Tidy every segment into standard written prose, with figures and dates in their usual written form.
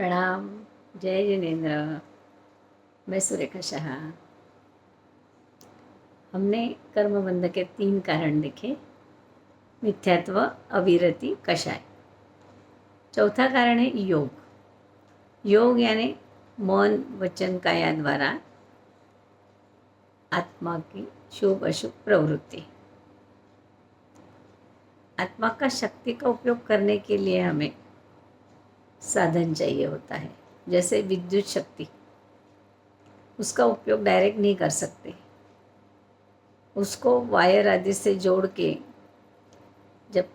प्रणाम। जय जिनेन्द्र। मैं सुरेखा शाह। हमने कर्मबंध के 3 कारण देखे। मिथ्यात्व, अविरति, कषाय। चौथा कारण है योग। योग यानी मन वचन काया द्वारा आत्मा की शुभ अशुभ प्रवृत्ति। आत्मा का शक्ति का उपयोग करने के लिए हमें साधन चाहिए होता है। जैसे विद्युत शक्ति, उसका उपयोग डायरेक्ट नहीं कर सकते। उसको वायर आदि से जोड़ के, जब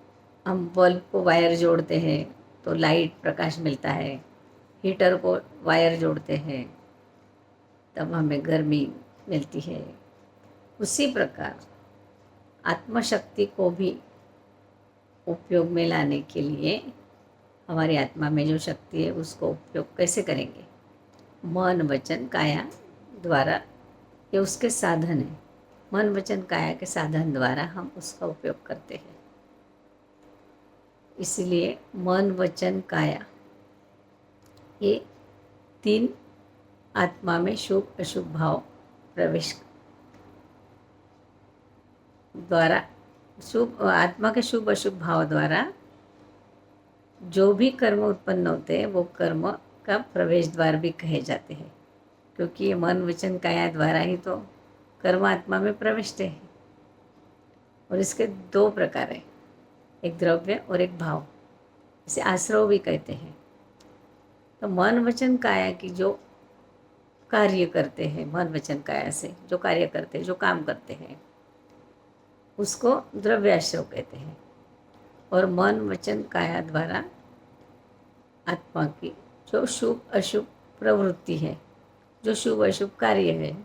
हम बल्ब को वायर जोड़ते हैं तो लाइट प्रकाश मिलता है। हीटर को वायर जोड़ते हैं तब हमें गर्मी मिलती है। उसी प्रकार आत्मशक्ति को भी उपयोग में लाने के लिए हमारी आत्मा में जो शक्ति है उसको उपयोग कैसे करेंगे? मन वचन काया द्वारा। ये उसके साधन है। मन वचन काया के साधन द्वारा हम उसका उपयोग करते हैं। इसलिए मन वचन काया ये 3 आत्मा में शुभ अशुभ भाव प्रवेश द्वारा, शुभ आत्मा के शुभ अशुभ भाव द्वारा जो भी कर्म उत्पन्न होते हैं वो कर्म का प्रवेश द्वार भी कहे जाते हैं। क्योंकि ये मन वचन काया द्वारा ही तो कर्म आत्मा में प्रविष्ट है। और इसके 2 प्रकार हैं, एक द्रव्य और एक भाव। इसे आश्रव भी कहते हैं। तो मन वचन काया की जो कार्य करते हैं, मन वचन काया से जो कार्य करते हैं, जो काम करते हैं, उसको द्रव्याश्रव कहते हैं। और मन वचन काया द्वारा आत्मा की जो शुभ अशुभ प्रवृत्ति है, जो शुभ अशुभ कार्य है,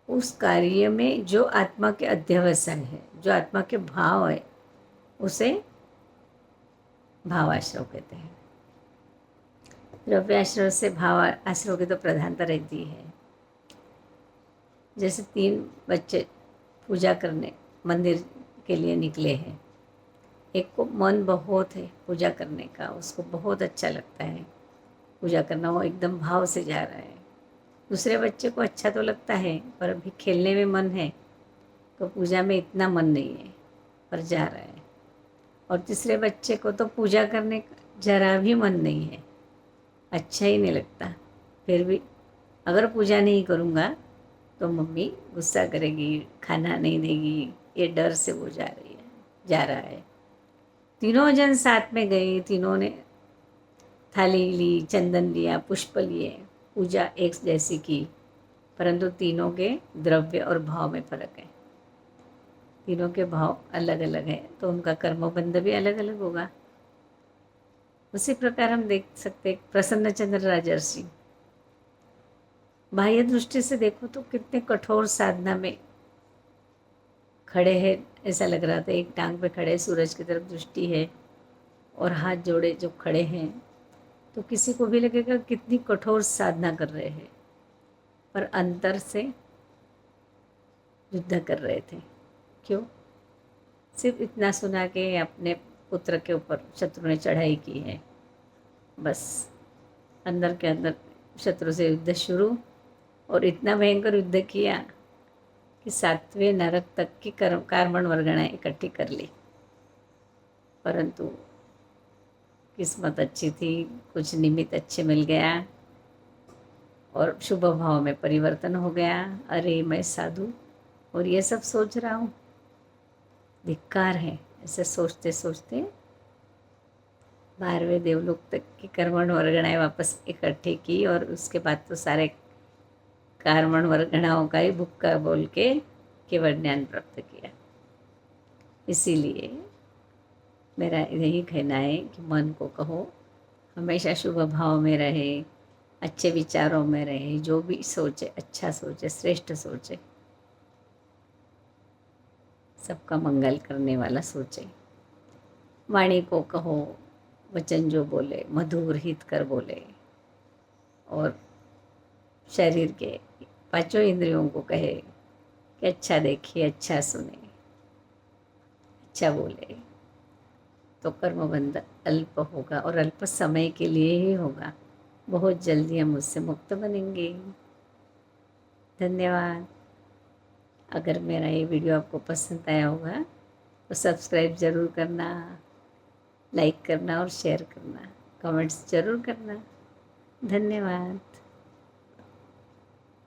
उस कार्य में जो आत्मा के अध्यवसाय है, जो आत्मा के भाव है, उसे भावाश्रव कहते हैं। द्रव्याश्रव से भाव आश्रव की तो प्रधानता रहती है। जैसे 3 बच्चे पूजा करने मंदिर के लिए निकले हैं। एक को मन बहुत है पूजा करने का, उसको बहुत अच्छा लगता है पूजा करना, वो एकदम भाव से जा रहा है। दूसरे बच्चे को अच्छा तो लगता है पर अभी खेलने में मन है, तो पूजा में इतना मन नहीं है पर जा रहा है। और तीसरे बच्चे को तो पूजा करने का जरा भी मन नहीं है, अच्छा ही नहीं लगता। फिर भी अगर पूजा नहीं करूँगा तो मम्मी गुस्सा करेगी, खाना नहीं देगी, ये डर से वो जा रहा है। तीनों जन साथ में गए, तीनों ने थाली ली, चंदन लिया, पुष्प लिए, पूजा एक जैसी की, परंतु तीनों के द्रव्य और भाव में फर्क है। तीनों के भाव अलग अलग है तो उनका कर्मबंध भी अलग अलग होगा। उसी प्रकार हम देख सकते हैं प्रसन्नचंद्र राजर्षि, बाह्य दृष्टि से देखो तो कितने कठोर साधना में खड़े हैं। ऐसा लग रहा था एक टांग पे खड़े, सूरज की तरफ दृष्टि है और हाथ जोड़े जो खड़े हैं, तो किसी को भी लगेगा कितनी कठोर साधना कर रहे हैं, पर अंतर से युद्ध कर रहे थे। क्यों? सिर्फ इतना सुना के अपने पुत्र के ऊपर शत्रु ने चढ़ाई की है, बस अंदर के अंदर शत्रु से युद्ध शुरू, और इतना भयंकर युद्ध किया कि 7वें नरक तक की कार्बन वर्गणाएं इकट्ठी कर ली। परंतु किस्मत अच्छी थी, कुछ निमित्त अच्छे मिल गया और शुभ भाव में परिवर्तन हो गया। अरे मैं साधु और ये सब सोच रहा हूँ, धिक्कार है। ऐसे सोचते सोचते 12वें देवलोक तक की कर्मण वर्गणाएं वापस इकट्ठी की और उसके बाद तो सारे कर्मण वर्गणाओं का ही भुक्का बोल के केवल ज्ञान प्राप्त किया। इसीलिए मेरा यही कहना है कि मन को कहो हमेशा शुभ भाव में रहे, अच्छे विचारों में रहे, जो भी सोचे अच्छा सोचे, श्रेष्ठ सोचे, सबका मंगल करने वाला सोचे। वाणी को कहो वचन जो बोले मधुर हित कर बोले, और शरीर के 5 इंद्रियों को कहे कि अच्छा देखिए, अच्छा सुने, अच्छा बोले, तो कर्मबंध अल्प होगा और अल्प समय के लिए ही होगा। बहुत जल्दी हम उससे मुक्त बनेंगे। धन्यवाद। अगर मेरा ये वीडियो आपको पसंद आया होगा तो सब्सक्राइब ज़रूर करना, लाइक करना और शेयर करना, कमेंट्स ज़रूर करना। धन्यवाद।